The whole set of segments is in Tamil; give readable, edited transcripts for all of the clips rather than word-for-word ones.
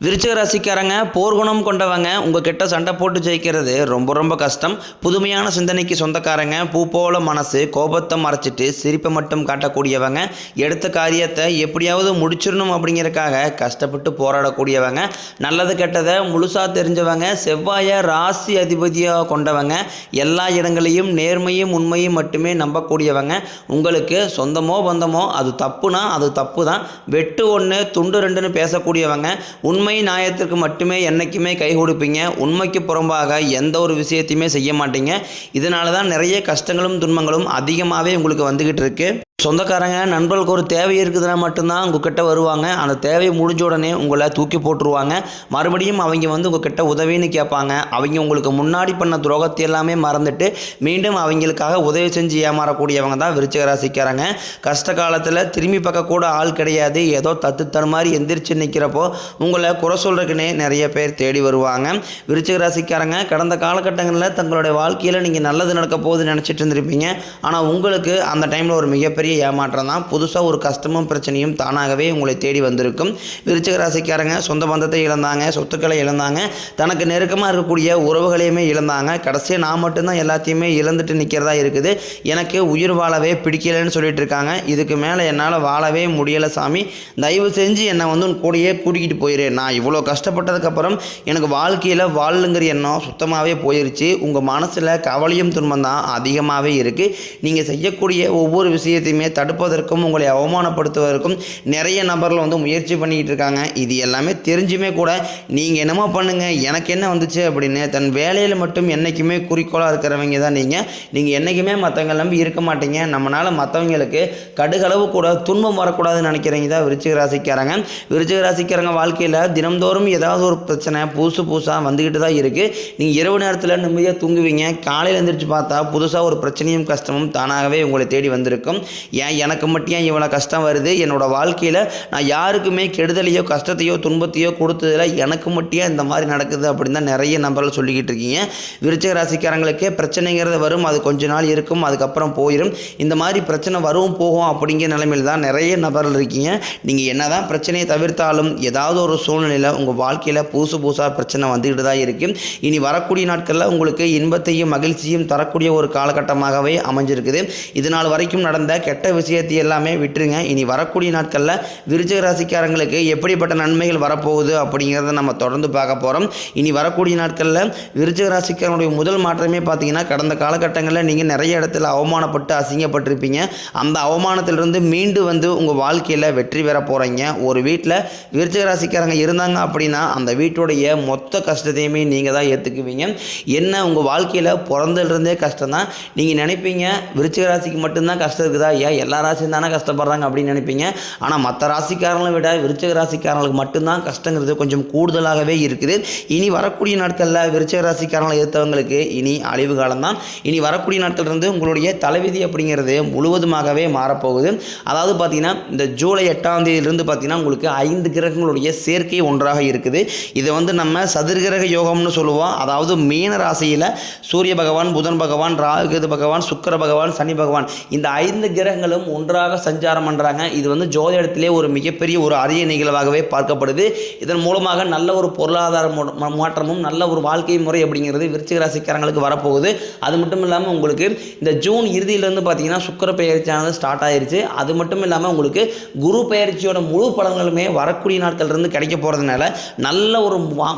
விருச்சிக ராசிக்காரங்க போர்க்குணம் கொண்டவங்க உங்ககிட்ட சண்டை போட்டு ஜெயிக்கிறது ரொம்ப ரொம்ப கஷ்டம். புதுமையான சிந்தனைக்கு சொந்தக்காரங்க, பூ போல மனசு, கோபத்தை மறைச்சிட்டு சிரிப்பை மட்டும் காட்டக்கூடியவங்க, எடுத்த காரியத்தை எப்படியாவது முடிச்சிடணும் அப்படிங்கிறதுக்காக கஷ்டப்பட்டு போராடக்கூடியவங்க, நல்லது கெட்டதை முழுசாக தெரிஞ்சவங்க, செவ்வாயை ராசி அதிபதியாக கொண்டவங்க, எல்லா இடங்களையும் நேர்மையும் உண்மையும் மட்டுமே நம்பக்கூடியவங்க, உங்களுக்கு சொந்தமோ பந்தமோ அது தப்புனா அது தப்பு தான், வெட்டு ஒன்று துண்டு ரெண்டுன்னு பேசக்கூடியவங்க, உண்மை நியாயத்திற்கு மட்டுமே என்னைக்குமே கை கொடுப்பீங்க. உண்மைக்கு புறம்பாக எந்த ஒரு விஷயத்தையுமே செய்ய மாட்டீங்க. இதனால தான் நிறைய கஷ்டங்களும் துன்பங்களும் அதிகமாகவே உங்களுக்கு வந்துக்கிட்டு இருக்கு. சொந்தக்காரங்க நண்பர்களுக்கு ஒரு தேவை இருக்குதுன்னா மட்டும்தான் உங்ககிட்ட வருவாங்க. அந்த தேவை முடிஞ்ச உடனே உங்களை தூக்கி போட்டுருவாங்க. மறுபடியும் அவங்க வந்து உங்ககிட்ட உதவின்னு கேட்பாங்க. அவங்க உங்களுக்கு முன்னாடி பண்ண துரோகத்தை எல்லாமே மறந்துட்டு மீண்டும் அவங்களுக்காக உதவி செஞ்சு ஏமாறக்கூடியவங்க தான் விருச்சிக ராசிக்காரங்க. கஷ்ட காலத்தில் திரும்பி பார்க்க கூட ஆள் கிடையாது. ஏதோ தத்து மாதிரி எந்திரிச்சு நிற்கிறப்போ உங்களை குறை சொல்றதுக்குன்னே நிறைய பேர் தேடி வருவாங்க. விருச்சிக ராசிக்காரங்க கடந்த காலகட்டங்களில் தங்களுடைய வாழ்க்கையில் நீங்கள் நல்லது நடக்க போகுதுன்னு நினச்சிட்டு இருந்திருப்பீங்க. ஆனால் உங்களுக்கு அந்த டைமில் ஒரு மிகப்பெரிய ஏமாற்றம் தான். புதுசாக ஒரு கஷ்டமும் பிரச்சனையும் தானாகவே உங்களை தேடி வந்திருக்கும். விருச்சிக ராசிக்காரங்க சொந்த பந்தத்தை இழந்தாங்க, சொத்துக்களை இழந்தாங்க, தனக்கு நெருக்கமாக இருக்கக்கூடிய உறவுகளையுமே இழந்தாங்க. கடைசியாக நான் மட்டும்தான் எல்லாத்தையுமே இழந்துட்டு நிற்கிறதா இருக்குது, எனக்கு உயிர் வாழவே பிடிக்கலைன்னு சொல்லிட்டு இருக்காங்க. இதுக்கு மேலே என்னால் வாழவே முடியலை சாமி, தயவு செஞ்சு என்னை வந்து உன் கூடயே கூட்டிக்கிட்டு போயிரு. நான் இவ்வளோ கஷ்டப்பட்டதுக்கப்புறம் எனக்கு வாழ்க்கையில் வாழுங்கிற எண்ணம் சுத்தமாகவே போயிருச்சு. உங்கள் மனசில் கவலையும் துன்பம் தான் அதிகமாகவே இருக்குது. நீங்கள் செய்யக்கூடிய ஒவ்வொரு விஷயத்தையும் தடுப்பதற்கும் உங்களை அவமானப்படுத்துவதற்கும் நிறைய நபர்கள் வந்து முயற்சி பண்ணிக்கிட்டு இருக்காங்க. இது எல்லாமே தெரிஞ்சுமே கூட நீங்கள் என்னமோ பண்ணுங்க எனக்கு என்ன வந்துச்சு அப்படின்னு தன் வேலையில் மட்டும் என்றைக்குமே குறிக்கோளாக இருக்கிறவங்க தான் நீங்கள் என்றைக்குமே மற்றவங்க நம்பி இருக்க மாட்டீங்க. நம்மளால் மற்றவங்களுக்கு கடுகளவு கூட துன்பம் வரக்கூடாதுன்னு நினைக்கிறீங்க தான் விருச்சிக ராசிக்காரங்க. விருச்சிக ராசிக்காரங்க வாழ்க்கையில் தினம்தோறும் ஏதாவது ஒரு பிரச்சனை புதுசாக வந்துக்கிட்டு தான் இருக்குது. நீங்கள் இரவு நேரத்தில் நிம்மதியாக தூங்குவீங்க, காலையில் எழுந்திரிச்சு பார்த்தா புதுசாக ஒரு பிரச்சனையும் கஷ்டமும் தானாகவே உங்களை தேடி வந்திருக்கும். ஏன் எனக்கு மட்டும் ஏன் இவ்வளோ கஷ்டம் வருது, என்னோடய வாழ்க்கையில் நான் யாருக்குமே கெடுதலையோ கஷ்டத்தையோ துன்பத்தையோ கொடுத்ததில் எனக்கு மட்டும் இந்த மாதிரி நடக்குது அப்படின்னு தான் நிறைய நபர்கள் சொல்லிக்கிட்டு இருக்கீங்க. விருச்சிக ராசிக்காரங்களுக்கே பிரச்சனைங்கிறது வரும், அது கொஞ்ச நாள் இருக்கும், அதுக்கப்புறம் போயிடும். இந்த மாதிரி பிரச்சனை வரும் போகும் அப்படிங்கிற நிலைமையில் தான் நிறைய நபர்கள் இருக்கீங்க. நீங்கள் என்ன தான் பிரச்சனையை தவிர்த்தாலும் ஏதாவது ஒரு சூழ்நிலையில் உங்கள் வாழ்க்கையில் புதுசாக பிரச்சனை வந்துக்கிட்டு தான் இருக்குது. இனி வரக்கூடிய நாட்களில் உங்களுக்கு இன்பத்தையும் மகிழ்ச்சியும் தரக்கூடிய ஒரு காலகட்டமாகவே அமைஞ்சிருக்குது. இதனால் வரைக்கும் நடந்த கெட்ட விஷயத்தை எல்லாமே விட்டுருங்க. இனி வரக்கூடிய நாட்களில் விருச்சிக ராசிக்காரங்களுக்கு எப்படிப்பட்ட நன்மைகள் வரப்போகுது அப்படிங்கிறத நம்ம தொடர்ந்து பார்க்க போகிறோம். இனி வரக்கூடிய நாட்களில் விருச்சிக ராசிக்காரனுடைய முதல் மாற்றமே பார்த்தீங்கன்னா, கடந்த காலகட்டங்களில் நீங்கள் நிறைய இடத்துல அவமானப்பட்டு அசிங்கப்பட்டிருப்பீங்க. அந்த அவமானத்திலிருந்து மீண்டு வந்து உங்கள் வாழ்க்கையில் வெற்றி பெற போகிறீங்க. ஒரு வீட்டில் விருச்சிக ராசிக்காரங்க இருந்தாங்க அப்படின்னா அந்த வீட்டுடைய மொத்த கஷ்டத்தையுமே நீங்கள் தான் ஏற்றுக்குவீங்க. என்ன உங்கள் வாழ்க்கையில் பிறந்ததுலேருந்தே கஷ்டம் தான். நீங்கள் நினைப்பீங்க விருச்சிக ராசிக்கு மட்டும்தான் கஷ்டம் இருக்குதா, ஏன் எல்லா ராசியும் தானே கஷ்டப்படுறாங்க அப்படின்னு நினைப்பீங்க. ஆனால் மற்ற ராசிக்காரங்களை விட விருச்சிக ராசிக்காரங்களுக்கு மட்டும்தான் கஷ்டங்கிறது கொஞ்சம் கூடுதலாகவே இருக்குது. இனி வரக்கூடிய நாட்களில் விருச்சிக ராசிக்காரங்களை எதிர்த்தவங்களுக்கு இனி அழிவு காலம்தான். இனி வரக்கூடிய நாட்கள் இருந்து உங்களுடைய தலைவிதி அப்படிங்கிறது முழுவதுமாகவே மாறப்போகுது. அதாவது பார்த்தீங்கன்னா இந்த ஜூலை 8ஆம் தேதியிலிருந்து பார்த்தீங்கன்னா உங்களுக்கு 5 கிரகங்களுடைய சேர்க்கை ஒன்றாக இருக்குது. இதை வந்து நம்ம சதுர்கிரக யோகம்னு சொல்லுவோம். அதாவது மீன ராசியில் சூரிய பகவான், புதன் பகவான், ராகு பகவான், சுக்கிர பகவான், சனி பகவான், இந்த 5 கிரகங்களும் ஒன்றாக சஞ்சாரம் பண்ணுறாங்க. இது வந்து ஜோதிடத்திலே ஒரு மிகப்பெரிய ஒரு அரிய நிகழ்வாகவே பார்க்கப்படுது. இதன் மூலமாக நல்ல ஒரு பொருளாதார மாற்றமும் நல்ல ஒரு வாழ்க்கை முறை அப்படிங்கிறது விருச்சிக ராசிக்காரங்களுக்கு வரப்போகுது. அது மட்டும் இல்லாமல் உங்களுக்கு இந்த ஜூன் இறுதியிலேருந்து பார்த்தீங்கன்னா சுக்கிர பெயர்ச்சியானது ஸ்டார்ட் ஆயிருச்சு. அது மட்டும் இல்லாமல் உங்களுக்கு குரு பெயர்ச்சியோட முழு பலன்களுமே வரக்கூடிய நாட்கள் இருந்து கிடைக்க போகிறதுனால நல்ல ஒரு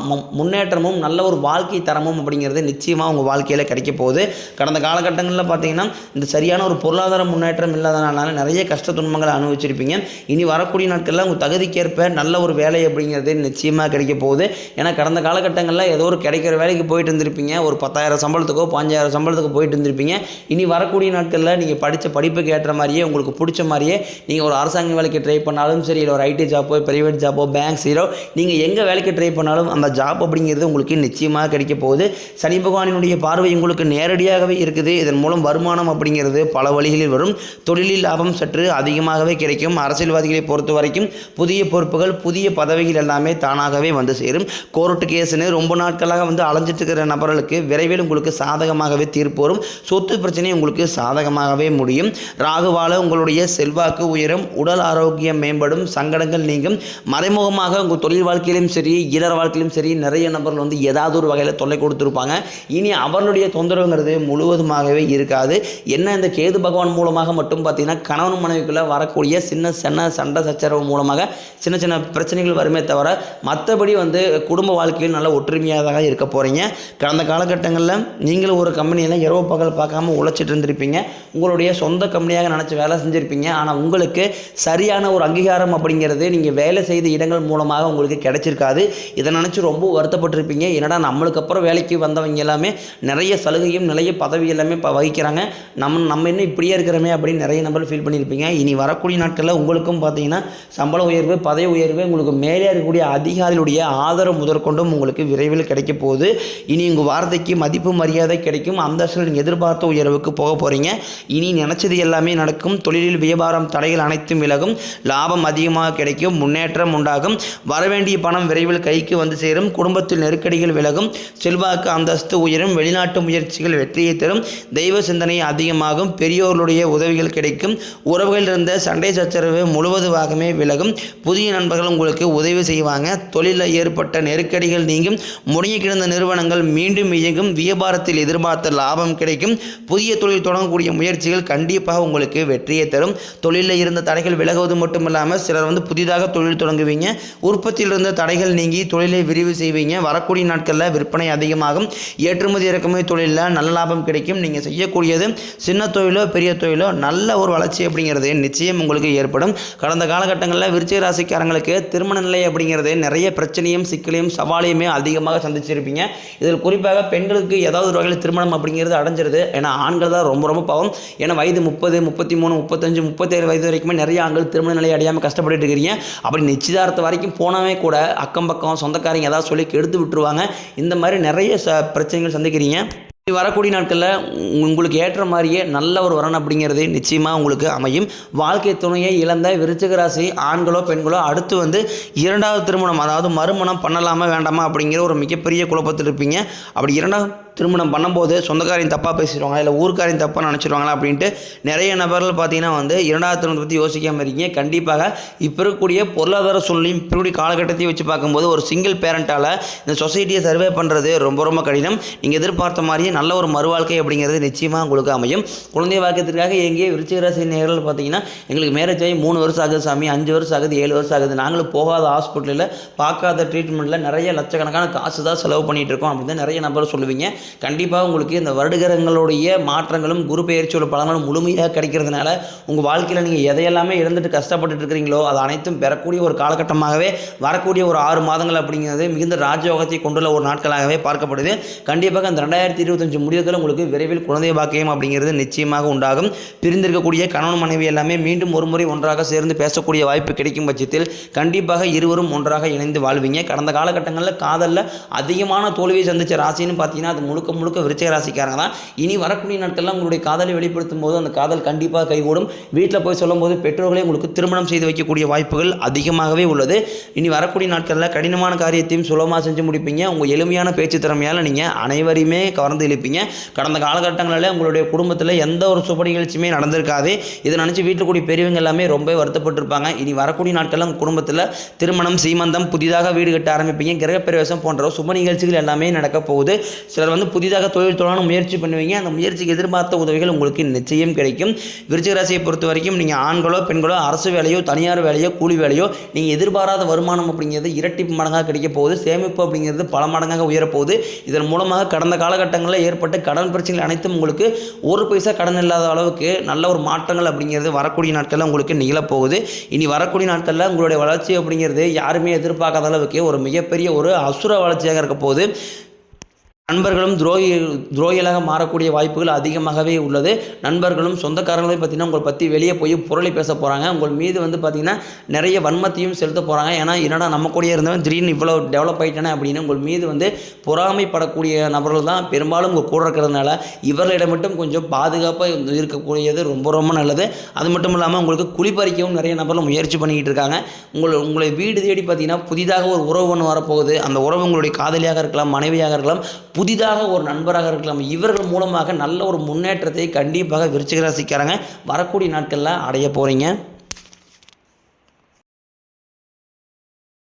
முன்னேற்றமும் நல்ல ஒரு வாழ்க்கை தரமும் அப்படிங்கிறது நிச்சயமாக உங்கள் வாழ்க்கையில் கிடைக்க போகுது. கடந்த காலகட்டங்களில் பார்த்தீங்கன்னா இந்த சரியான ஒரு பொருளாதார முன்னேற்றம் இல்லாதனால நிறைய கஷ்ட துன்பங்களை அனுபவிச்சிருப்பீங்க. இனி வரக்கூடிய நாட்களில் உங்கள் தகுதிக்கேற்ப நல்ல ஒரு வேலை அப்படிங்கிறது நிச்சயமாக கிடைக்க போகுது. ஏன்னா கடந்த காலகட்டங்களில் ஏதோ ஒரு கிடைக்கிற வேலைக்கு போயிட்டு இருந்திருப்பீங்க, ஒரு 10,000 சம்பளத்துக்கோ 5,000 சம்பளத்துக்கு போயிட்டு இருந்திருப்பீங்க. இனி வரக்கூடிய நாட்களில் நீங்கள் படித்த படிப்புக்கு ஏற்ற மாதிரியே உங்களுக்கு பிடிச்ச மாதிரியே நீங்கள் ஒரு அரசாங்க வேலைக்கு ட்ரை பண்ணாலும் சரி, இல்லை ஒரு ஐடி ஜாப்போ, பிரைவேட் ஜாப்போ, பேங்க் சீரோ, நீங்கள் எங்கே வேலைக்கு ட்ரை பண்ணாலும் அந்த ஜாப் அப்படிங்கிறது உங்களுக்கு நிச்சயமாக கிடைக்க போகுது. சனி பகவானினுடைய பார்வை உங்களுக்கு நேரடியாகவே இருக்குது. இதன் மூலம் வருமானம் அப்படிங்கிறது பல வழிகளில் வரும். தொழிலில் லாபம் சற்று அதிகமாகவே கிடைக்கும். அரசியல்வாதிகளை பொறுத்த வரைக்கும் புதிய பொறுப்புகள் புதிய பதவிகள் எல்லாமே தானாகவே வந்து சேரும். கோர்ட்டு கேஸ்னு ரொம்ப நாட்களாக வந்து அலைஞ்சிட்டு இருக்கிற நபர்களுக்கு விரைவில் உங்களுக்கு சாதகமாகவே தீர்ப்பு வரும். சொத்து பிரச்சனை உங்களுக்கு சாதகமாகவே முடியும். ராகுவால உங்களுடைய செல்வாக்கு உயரும், உடல் ஆரோக்கியம் மேம்படும், சங்கடங்கள் நீங்கும். மறைமுகமாக உங்கள் தொழில் வாழ்க்கையிலும் சரி இல்லற வாழ்க்கையிலும் சரி நிறைய நபர்கள் வந்து ஏதாவது ஒரு வகையில் தொல்லை கொடுத்துருப்பாங்க. இனி அவர்களுடைய தொந்தரவுங்கிறது முழுவதுமாகவே இருக்காது. என்ன இந்த கேது பகவான் மூலமாக மட்டும் பார்த்தீங்கன்னா கணவன் மனைவிக்குள்ளே வரக்கூடிய சின்ன சண்டை சச்சரவு மூலமாக சின்ன சின்ன பிரச்சனைகள் வருமே தவிர மற்றபடி வந்து குடும்ப வாழ்க்கையில் நல்ல ஒற்றுமையாக இருக்க போகிறீங்க. கடந்த காலகட்டங்களில் நீங்களும் ஒரு கம்பெனியில் இரவு பகல் பார்க்காம உழைச்சிட்டு இருந்திருப்பீங்க. உங்களுடைய சொந்த கம்பெனியாக நினச்சி வேலை செஞ்சுருப்பீங்க. ஆனால் உங்களுக்கு சரியான ஒரு அங்கீகாரம் அப்படிங்கிறது நீங்கள் வேலை செய்த இடங்கள் மூலமாக உங்களுக்கு கிடைச்சிருக்காது. இதை நினச்சி ரொம்ப வருத்தப்பட்டிருப்பீங்க. என்னடா நம்மளுக்கு அப்புறம் வேலைக்கு வந்தவங்க எல்லாமே நிறைய சலுகையும் நிறைய பதவி எல்லாமே இப்போ வகிக்கிறாங்க, நம்ம இன்னும் இப்படியே இருக்கிறோமே அப்படின்னு நிறைய நபர் ஃபீல் பண்ணியிருப்பீங்க. இனி வரக்கூடிய நாட்களில் உங்களுக்கும் பார்த்தீங்கன்னா சம்பள உயர்வு பதவி உயர்வு உங்களுக்கு மேலே இருக்கக்கூடிய அதிகாரிகளுடைய ஆதரவு முதற்கொண்டும் உங்களுக்கு விரைவில் கிடைக்க போகுது. இனி உங்கள் வார்த்தைக்கு மதிப்பு மரியாதை கிடைக்கும். அந்த நீங்கள் எதிர்பார்த்த உயர்வுக்கு போக போகிறீங்க. இனி நினச்சது எல்லாமே நடக்கும். தொழிலில் வியாபாரம் தடைகள் அனைத்தும் விலகும். லாபம் அதிகமாக கிடைக்கும். முன்னேற்றம் உண்டாகும். வரவேண்டிய பணம் விரைவில் கைக்கு வந்து சேரும். குடும்பத்தில் நெருக்கடிகள் விலகும். செல்வாக்கு அந்தஸ்து உயரும். வெளிநாட்டு முயற்சிகள் வெற்றியை தரும். தெய்வ சிந்தனை அதிகமாகும். பெரியோர்களுடைய உதவிகள் கிடைக்கும். உறவுகளில் இருந்த சண்டை சச்சரவு முழுவதுமாகவே விலகும். புதிய நண்பர்கள் உங்களுக்கு உதவி செய்வாங்க. தொழிலில் ஏற்பட்ட நெருக்கடிகள் நீங்கும். முடங்கி கிடந்த நிறுவனங்கள் மீண்டும் இயங்கும். வியாபாரத்தில் எதிர்பார்த்த லாபம் கிடைக்கும். புதிய தொழில் தொடங்கக்கூடிய முயற்சிகள் கண்டிப்பாக உங்களுக்கு வெற்றியை தரும். தொழிலில் இருந்த தடைகள் விலகுவது மட்டும் இல்லாமல் சிலர் வந்து புதிதாக தொழில் தொடங்குவீங்க. உற்பத்தியில் இருந்த தடைகள் நீங்கி தொழிலை விரிவு செய்வீங்க. வரக்கூடிய நாட்களில் விற்பனை அதிகமாகும். ஏற்றுமதி இறக்குமதி தொழிலில் நல்ல லாபம் கிடைக்கும். நீங்கள் செய்யக்கூடியது சின்ன தொழிலோ பெரிய தொழிலோ நல்ல ஒரு வளர்ச்சி அப்படிங்கிறது நிச்சயம் உங்களுக்கு ஏற்படும். கடந்த காலகட்டங்களில் விருச்சிக ராசிக்காரங்களுக்கு திருமண நிலை அப்படிங்கிறது நிறைய பிரச்சனையும் சிக்கலையும் சவாலையுமே அதிகமாக சந்திச்சிருப்பீங்க. இதில் குறிப்பாக பெண்களுக்கு ஏதாவது ஒரு வகையில் திருமணம் அப்படிங்கிறது அடைஞ்சிருது. ஏன்னா ஆண்கள் தான் ரொம்ப ரொம்ப பாவம். ஏன்னா வயது 30 33 35 37 வயது வரைக்குமே நிறைய ஆண்கள் திருமண நிலை அடையாமல் கஷ்டப்பட்டு இருக்கிறீங்க. அப்படி நிச்சயதார்த்தம் வரைக்கும் போனவே கூட அக்கம் பக்கம் சொந்தக்காரங்க ஏதாவது சொல்லி கெடுத்து விட்டுருவாங்க. இந்த மாதிரி நிறைய பிரச்சனைகள் சந்திக்கிறீங்க. வரக்கூடிய நாட்களில் உங்களுக்கு ஏற்ற மாதிரியே நல்ல ஒரு வரன் அப்படிங்கிறது நிச்சயமாக உங்களுக்கு அமையும். வாழ்க்கை துணையை இழந்த விருச்சிக ராசி ஆண்களோ பெண்களோ அடுத்து வந்து இரண்டாவது திருமணம் அதாவது மறுமணம் பண்ணலாமா வேண்டாமா அப்படிங்கிற ஒரு மிகப்பெரிய குழப்பத்தில் இருப்பீங்க. அப்படி இரண்டாவது திருமணம் பண்ணும்போது சொந்தக்காரையும் தப்பாக பேசிடுவாங்க இல்லை ஊருக்காரையும் தப்பாக நினச்சிடுவாங்களா அப்படின்ட்டு நிறைய நபர்கள் பார்த்தீங்கன்னா வந்து இரண்டாவது திருமணத்தை பற்றி யோசிக்காமல் இருக்கீங்க. கண்டிப்பாக இப்போ இருக்கக்கூடிய பொருளாதார சூழ்நிலையும் இப்படி காலகட்டத்தையும் வச்சு பார்க்கும்போது ஒரு சிங்கிள் பேரண்ட்டால் இந்த சொசைட்டியை சர்வே பண்ணுறது ரொம்ப ரொம்ப கடினம். நீங்கள் எதிர்பார்த்த மாதிரியே நல்ல ஒரு மறுவாழ்க்கை அப்படிங்கிறது நிச்சயமாக உங்களுக்கு அமையும். குழந்தை வாக்கியத்திற்காக எங்கேயே விருச்சிக ராசி நேயர்கள் பார்த்தீங்கன்னா எங்களுக்கு மேரேஜ் ஆகி 3 வருஷம் ஆகுது சாமி, 5 வருஷம் ஆகுது, 7 வருஷம் ஆகுது, நாங்களும் போகாத ஹாஸ்பிட்டலில் பார்க்காத ட்ரீட்மெண்ட்டில் நிறைய லட்சக்கணக்கான காசு தான் செலவு பண்ணிகிட்டு இருக்கோம் அப்படின்னு தான் நிறைய நபர் சொல்லுவீங்க. கண்டிப்பாக உங்களுக்கு இந்த வருடகிரகங்களுடைய மாற்றங்களும் குரு பெயர்ச்சியோட பலன்களும் முழுமையாக கிடைக்கிறதுனால உங்கள் வாழ்க்கையில் நீங்கள் எதையெல்லாமே இழந்துட்டு கஷ்டப்பட்டுட்டு இருக்கிறீங்களோ அது அனைத்தும் பெறக்கூடிய ஒரு காலகட்டமாகவே வரக்கூடிய ஒரு 6 மாதங்கள் அப்படிங்கிறது மிகுந்த ராஜயோகத்தை கொண்டுள்ள ஒரு நாட்களாகவே பார்க்கப்படுது. கண்டிப்பாக அந்த 2025 முடிவுகள் உங்களுக்கு விரைவில் குழந்தை பாக்கியம் அப்படிங்கிறது நிச்சயமாக உண்டாகும். பிரிந்திருக்கக்கூடிய கணவன் மனைவி எல்லாமே மீண்டும் ஒரு முறை ஒன்றாக சேர்ந்து பேசக்கூடிய வாய்ப்பு கிடைக்கும் பட்சத்தில் கண்டிப்பாக இருவரும் ஒன்றாக இணைந்து வாழ்வீங்க. கடந்த காலகட்டங்களில் காதலில் அதிகமான தோல்வியை சந்தித்த ராசின்னு பார்த்தீங்கன்னா அது முழுக்க விருச்சிக ராசிக்காரங்க தான். இனி வரக்கூடிய நாட்கள்லாம் உங்களுடைய காதலை வெளிப்படுத்தும் போது அந்த காதல் கண்டிப்பாக கைகூடும். வீட்டில் போய் சொல்லும் போது பெற்றோர்களே உங்களுக்கு திருமணம் செய்து வைக்கக்கூடிய வாய்ப்புகள் அதிகமாகவே உள்ளது. இனி வரக்கூடிய நாட்களில் கடினமான காரியத்தையும் சுலபமாக செஞ்சு முடிப்பீங்க. உங்கள் எளிமையான பேச்சு திறமையால் நீங்கள் அனைவரையுமே கவர்ந்து இழுப்பீங்க. கடந்த காலகட்டங்களில் உங்களுடைய குடும்பத்தில் எந்த ஒரு சுப நிகழ்ச்சியுமே நடந்திருக்காது. இதை நினச்சி வீட்டில் கூடிய பெரியவங்க எல்லாமே ரொம்ப வருத்தப்பட்டிருப்பாங்க. இனி வரக்கூடிய நாட்களில் உங்கள் குடும்பத்தில் திருமணம் சீமந்தம் புதிதாக வீடு கட்ட ஆரம்பிப்பீங்க. கிரகப்பிரவேசம் போன்ற சுப நிகழ்ச்சிகள் எல்லாமே நடக்க போகுது. சிலர் வந்து புதிதாக தொழில் தொடங்க முயற்சி பண்ணுவீங்க. அந்த முயற்சிக்கு எதிர்பார்த்த உதவிகள் உங்களுக்கு நிச்சயம் கிடைக்கும். விருச்சிக ராசியை பொறுத்த வரைக்கும் நீங்கள் ஆண்களோ பெண்களோ அரசு வேலையோ தனியார் வேலையோ கூலி வேலையோ நீங்கள் எதிர்பாராத வருமானம் அப்படிங்கிறது இரட்டிப்பு மடங்காக கிடைக்க போகுது. சேமிப்பு அப்படிங்கிறது பல மடங்காக உயரப்போகுது. இதன் மூலமாக கடந்த காலகட்டங்களில் ஏற்பட்ட கடன் பிரச்சனைகள் அனைத்தும் உங்களுக்கு ஒரு பைசா கடன் இல்லாத அளவுக்கு நல்ல ஒரு மாற்றங்கள் அப்படிங்கிறது வரக்கூடிய நாட்களில் உங்களுக்கு நிகழப்போகுது. இனி வரக்கூடிய நாட்களில் உங்களுடைய வளர்ச்சி அப்படிங்கிறது யாருமே எதிர்பார்க்காத அளவுக்கு ஒரு மிகப்பெரிய ஒரு அசுர வளர்ச்சியாக இருக்க போகுது. நண்பர்களும் துரோகிகளாக மாறக்கூடிய வாய்ப்புகள் அதிகமாகவே உள்ளது. நண்பர்களும் சொந்தக்காரங்களும் பார்த்தீங்கன்னா உங்களை பற்றி வெளியே போய் புரளி பேச போகிறாங்க. உங்கள் மீது வந்து பார்த்தீங்கன்னா நிறைய வன்மத்தையும் செலுத்த போகிறாங்க. ஏன்னா என்னடா நம்ம கூடயே இருந்தவன் திடீர்னு இவ்வளோ டெவலப் ஆகிட்டானே அப்படின்னு உங்கள் மீது வந்து பொறாமைப்படக்கூடிய நபர்கள் தான் பெரும்பாலும் உங்கள் கூட இருக்கிறதுனால இவர்களிடம் மட்டும் கொஞ்சம் பாதுகாப்பாக இருக்கக்கூடியது ரொம்ப ரொம்ப நல்லது. அது மட்டும் இல்லாமல் உங்களுக்கு குளிப்பறிக்கவும் நிறைய நபர்கள் முயற்சி பண்ணிக்கிட்டு இருக்காங்க. உங்களை வீடு தேடி பார்த்தீங்கன்னா புதிதாக ஒரு உறவு ஒன்று வரப்போகுது. அந்த உறவு உங்களுடைய காதலியாக இருக்கலாம், மனைவியாக இருக்கலாம், புதிதாக ஒரு நண்பராக இருக்கலாம். இவர்கள் மூலமாக நல்ல ஒரு முன்னேற்றத்தை கண்டிப்பாக விருச்சிக ராசிக்காரங்க வரக்கூடிய நாட்களில் அடைய போகிறீங்க.